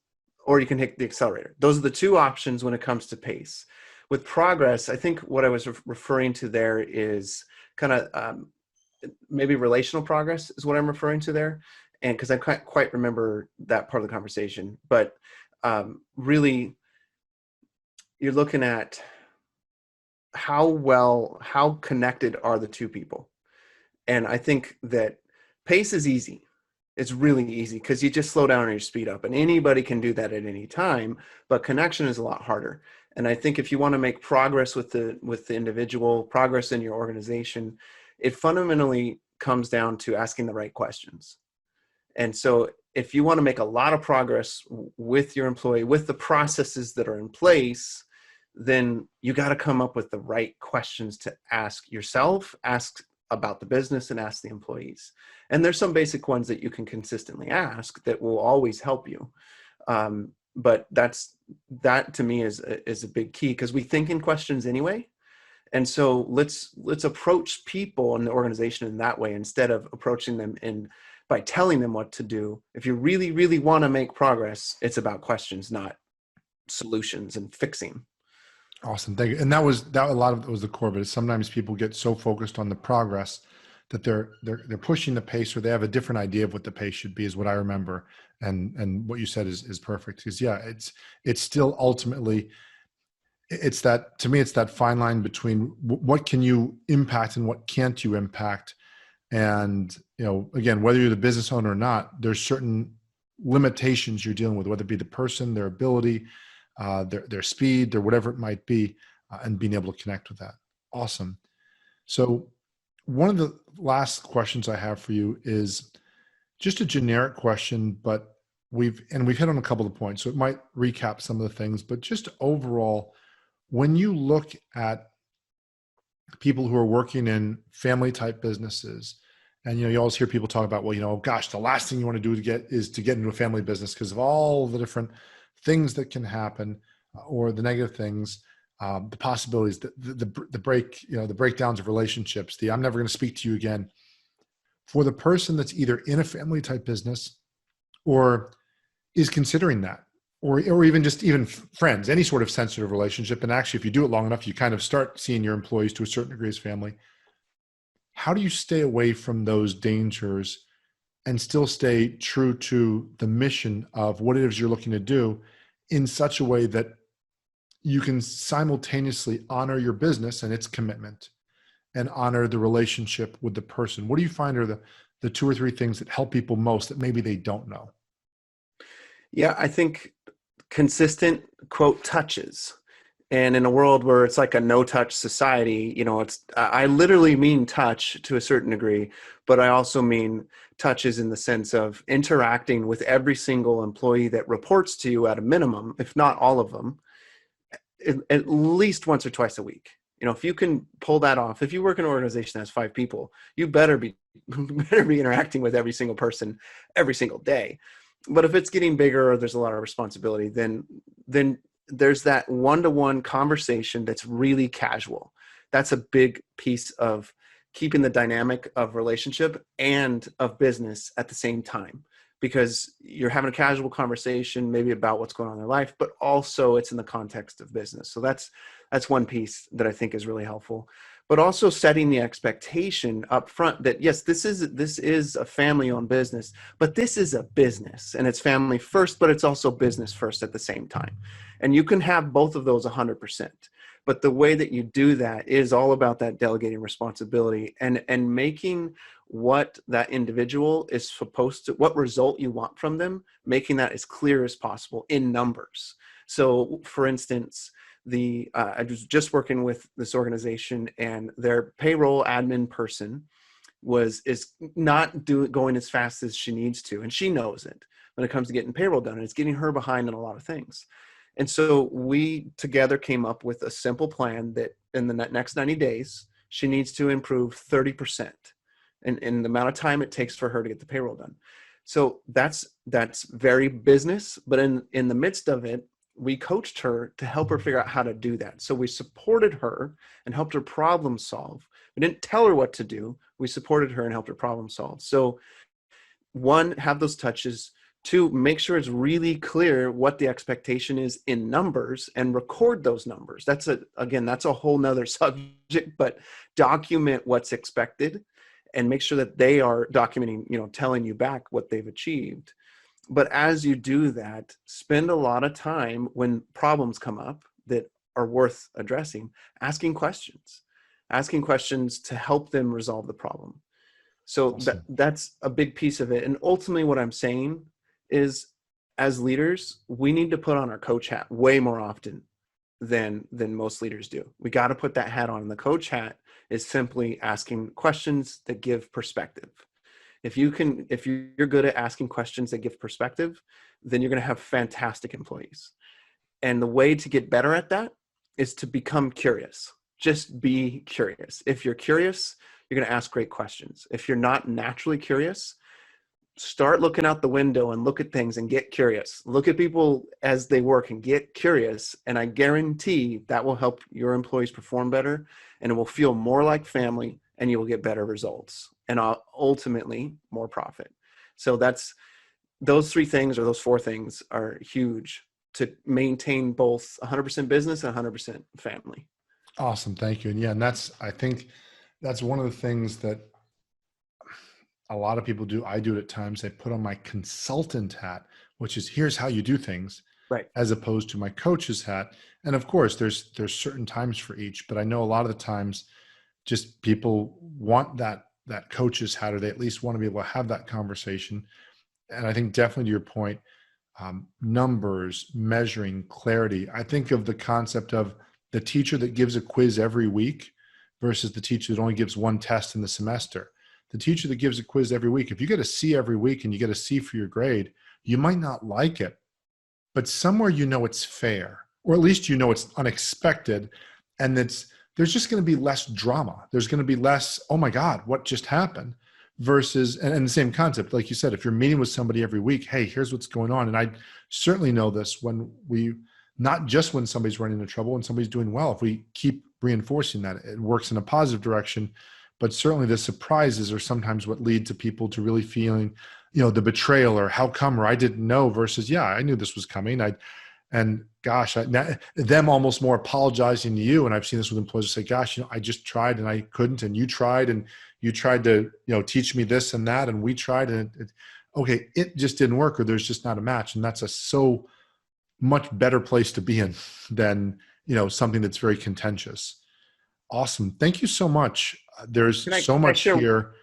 or you can hit the accelerator. Those are the 2 options when it comes to pace. With progress, I think what I was referring to there is kind of maybe relational progress is what I'm referring to there. And because I can't quite remember that part of the conversation, but really, you're looking at how connected are the 2 people. And I think that pace is easy. It's really easy because you just slow down or you speed up, and anybody can do that at any time, but connection is a lot harder. And I think if you want to make progress with the individual, progress in your organization, it fundamentally comes down to asking the right questions. And so if you want to make a lot of progress with your employee, with the processes that are in place, then you got to come up with the right questions to ask yourself, ask about the business, and ask the employees. And there's some basic ones that you can consistently ask that will always help you. But that to me is a big key, because we think in questions anyway. And so let's approach people in the organization in that way, instead of approaching them by telling them what to do. If you really, really want to make progress, it's about questions, not solutions and fixing. Awesome. Thank you. And that a lot of it was the core of it. Is sometimes people get so focused on the progress that they're pushing the pace, or they have a different idea of what the pace should be, is what I remember. And what you said is perfect, because yeah, it's still ultimately, it's that, to me, it's that fine line between what can you impact and what can't you impact. And, again, whether you're the business owner or not, there's certain limitations you're dealing with, whether it be the person, their ability, their speed, or whatever it might be, and being able to connect with that. Awesome. So one of the last questions I have for you is just a generic question, but we've hit on a couple of points, so it might recap some of the things, but just overall, when you look at people who are working in family type businesses, and you always hear people talk about, well, gosh, the last thing you want to do is to get into a family business because of all the different things that can happen, or the negative things, the possibilities, the breakdowns of relationships, I'm never going to speak to you again. For the person that's either in a family type business or is considering that, or even friends, any sort of sensitive relationship. And actually, if you do it long enough, you kind of start seeing your employees to a certain degree as family. How do you stay away from those dangers and still stay true to the mission of what it is you're looking to do, in such a way that you can simultaneously honor your business and its commitment and honor the relationship with the person? What do you find are the 2 or 3 things that help people most that maybe they don't know? Yeah, I think consistent quote touches. And in a world where it's like a no-touch society, I literally mean touch to a certain degree, but I also mean touches in the sense of interacting with every single employee that reports to you at a minimum, if not all of them, at least once or twice a week. If you can pull that off, if you work in an organization that has 5 people, you better be interacting with every single person every single day. But if it's getting bigger or there's a lot of responsibility, then there's that one-to-one conversation that's really casual. That's a big piece of keeping the dynamic of relationship and of business at the same time, because you're having a casual conversation maybe about what's going on in their life, but also it's in the context of business. So that's one piece that I think is really helpful. But also setting the expectation up front that, yes, this is a family-owned business, but this is a business, and it's family first, but it's also business first at the same time. And you can have both of those 100%. But the way that you do that is all about that delegating responsibility and making what that individual is supposed to, what result you want from them, making that as clear as possible in numbers. So, for instance, I was just working with this organization, and their payroll admin person is not going as fast as she needs to, and she knows it when it comes to getting payroll done, and it's getting her behind in a lot of things. And so we together came up with a simple plan that in the next 90 days, she needs to improve 30% in the amount of time it takes for her to get the payroll done. So that's very business, but in the midst of it, we coached her to help her figure out how to do that. So we supported her and helped her problem solve. We didn't tell her what to do. We supported her and helped her problem solve. So 1, have those touches. 2, make sure it's really clear what the expectation is in numbers and record those numbers. That's a whole nother subject, but document what's expected and make sure that they are documenting, telling you back what they've achieved. But as you do that, spend a lot of time when problems come up that are worth addressing, asking questions to help them resolve the problem. So Awesome. that's a big piece of it. And ultimately what I'm saying is, as leaders, we need to put on our coach hat way more often than most leaders do. We got to put that hat on. And the coach hat is simply asking questions that give perspective. If you're good at asking questions that give perspective, then you're going to have fantastic employees. And the way to get better at that is to become curious. Just be curious. If you're curious, you're going to ask great questions. If you're not naturally curious, start looking out the window and look at things and get curious. Look at people as they work and get curious. And I guarantee that will help your employees perform better, and it will feel more like family, and you will get better results and ultimately more profit. So those 3 things, or those 4 things, are huge to maintain both 100% business and 100% family. Awesome. Thank you. And yeah, I think that's one of the things that a lot of people do. I do it at times. I put on my consultant hat, which is here's how you do things, right, as opposed to my coach's hat. And of course, there's certain times for each, but I know a lot of the times just people want that coach's hat, or they at least want to be able to have that conversation. And I think definitely to your point, numbers, measuring, clarity. I think of the concept of the teacher that gives a quiz every week versus the teacher that only gives 1 test in the semester. The teacher that gives a quiz every week, if you get a C every week and you get a C for your grade, you might not like it, but somewhere it's fair, or at least it's unexpected, and there's just going to be less drama. There's going to be less, oh my God, what just happened? Versus, and the same concept, like you said, if you're meeting with somebody every week, hey, here's what's going on. And I certainly know this not just when somebody's running into trouble, when somebody's doing well, if we keep reinforcing that, it works in a positive direction. But certainly the surprises are sometimes what lead to people to really feeling, the betrayal, or how come, or I didn't know, versus, yeah, I knew this was coming. And gosh, them almost more apologizing to you. And I've seen this with employees say, gosh, I just tried and I couldn't, and you tried to, teach me this and that. And we tried, and it just didn't work, or there's just not a match. And that's a so much better place to be in than, something that's very contentious. Awesome. Thank you so much. There's so Can I much share here.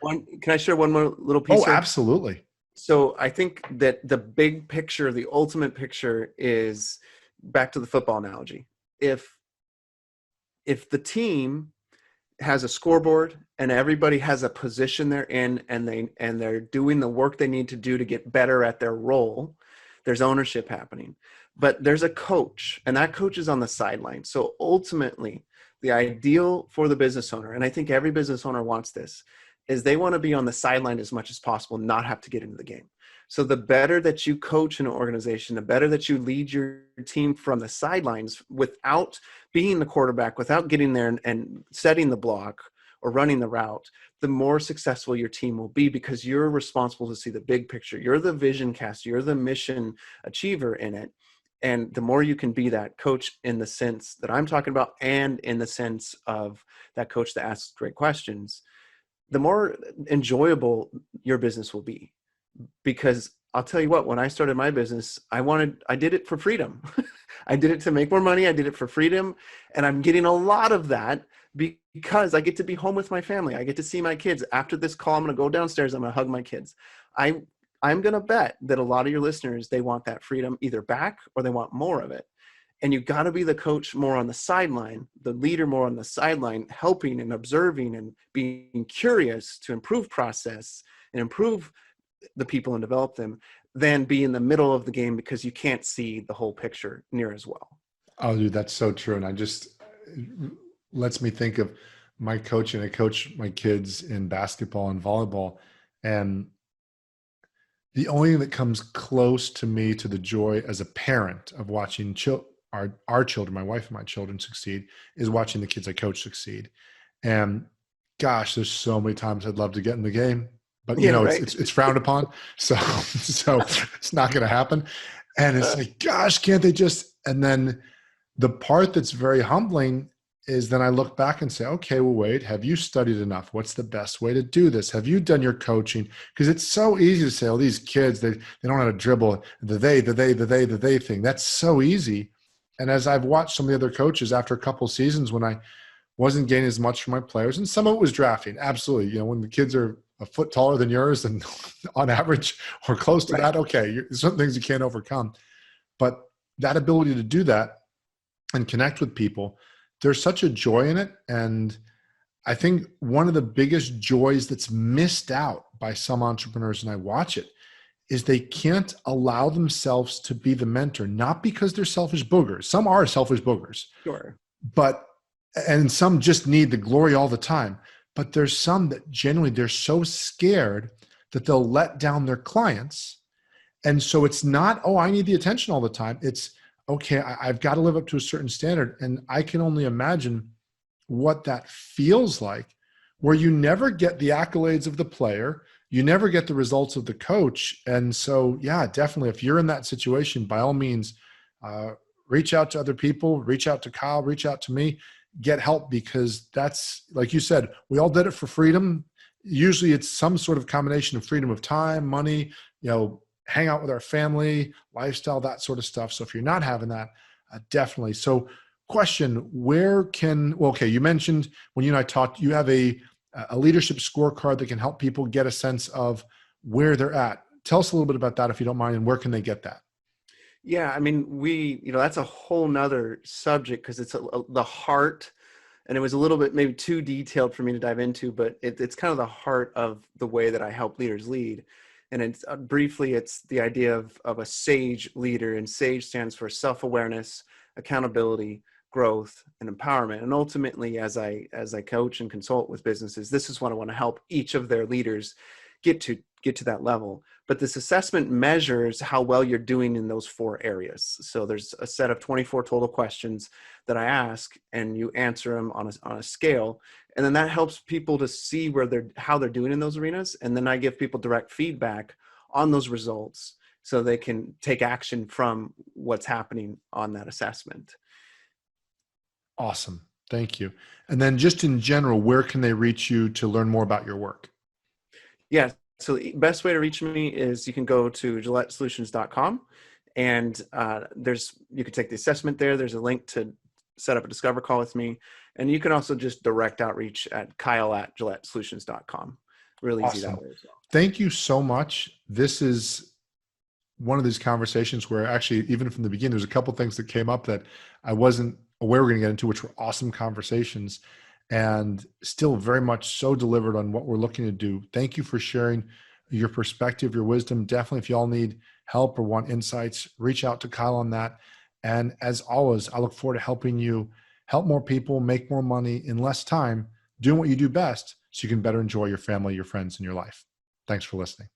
can I share one more little piece Oh, here? absolutely. So I think that the big picture, the ultimate picture, is back to the football analogy. If the team has a scoreboard and everybody has a position they're in, and they're doing the work they need to do to get better at their role, there's ownership happening. But there's a coach, and that coach is on the sideline. So ultimately, the ideal for the business owner, and I think every business owner wants this, is they want to be on the sideline as much as possible, not have to get into the game. So the better that you coach an organization, the better that you lead your team from the sidelines without being the quarterback, without getting there and setting the block or running the route, the more successful your team will be, because you're responsible to see the big picture. You're the vision caster. You're the mission achiever in it. And the more you can be that coach in the sense that I'm talking about, and in the sense of that coach that asks great questions, the more enjoyable your business will be. Because I'll tell you what, when I started my business, I did it for freedom. I did it to make more money. I did it for freedom. And I'm getting a lot of that because I get to be home with my family. I get to see my kids. After this call, I'm going to go downstairs. I'm going to hug my kids. I'm going to bet that a lot of your listeners, they want that freedom either back or they want more of it. And you got to be the coach more on the sideline, the leader more on the sideline, helping and observing and being curious to improve process and improve the people and develop them, than be in the middle of the game because you can't see the whole picture near as well. Oh, dude, that's so true. And I just lets me think of my coaching. I coach my kids in basketball and volleyball. And the only thing that comes close to me to the joy as a parent of watching our children, my wife and my children succeed, is watching the kids I coach succeed. And gosh, there's so many times I'd love to get in the game, but Yeah, right. it's frowned upon. So it's not going to happen. And it's like, gosh, can't they just, and then the part that's very humbling is then I look back and say, okay, well, wait, have you studied enough? What's the best way to do this? Have you done your coaching? Because it's so easy to say, oh, these kids, they don't know how to dribble, the they thing. That's so easy. And as I've watched some of the other coaches after a couple of seasons when I wasn't gaining as much from my players, and some of it was drafting, absolutely. When the kids are a foot taller than yours and on average or close to that, okay, there's some things you can't overcome. But that ability to do that and connect with people, there's such a joy in it. And I think one of the biggest joys that's missed out by some entrepreneurs, and I watch it, is they can't allow themselves to be the mentor, not because they're selfish boogers. Some are selfish boogers. Sure. And some just need the glory all the time. But there's some that genuinely, they're so scared that they'll let down their clients. And so it's not, oh, I need the attention all the time. It's, okay, I've got to live up to a certain standard. And I can only imagine what that feels like, where you never get the accolades of the player, you never get the results of the coach. And so, yeah, definitely, if you're in that situation, by all means, reach out to other people, reach out to Kyle, reach out to me, get help, because that's, like you said, we all did it for freedom. Usually it's some sort of combination of freedom of time, money, hang out with our family, lifestyle, that sort of stuff. So if you're not having that, definitely. So question, you mentioned when you and I talked, you have a leadership scorecard that can help people get a sense of where they're at. Tell us a little bit about that, if you don't mind, and where can they get that? Yeah, I mean, that's a whole nother subject, because it's the heart, and it was a little bit maybe too detailed for me to dive into, but it's kind of the heart of the way that I help leaders lead. And it's briefly, it's the idea of a SAGE leader, and SAGE stands for self-awareness, accountability, growth, and empowerment. And ultimately, as I coach and consult with businesses, this is what I want to help each of their leaders get to that level. But this assessment measures how well you're doing in those 4 areas. So there's a set of 24 total questions that I ask, and you answer them on a scale. And then that helps people to see how they're doing in those arenas. And then I give people direct feedback on those results so they can take action from what's happening on that assessment. Awesome. Thank you. And then just in general, where can they reach you to learn more about your work? Yeah. So the best way to reach me is you can go to gillettesolutions.com, and you can take the assessment there. There's a link to set up a discover call with me. And you can also just direct outreach at kyle@gillettesolutions.com. Really easy Awesome. that way as well. Thank you so much. This is one of these conversations where actually, even from the beginning, there's a couple things that came up that I wasn't aware we're going to get into, which were awesome conversations, and still very much so delivered on what we're looking to do. Thank you for sharing your perspective, your wisdom. Definitely, if y'all need help or want insights, reach out to Kyle on that. And as always, I look forward to helping you help more people, make more money in less time, doing what you do best so you can better enjoy your family, your friends, and your life. Thanks for listening.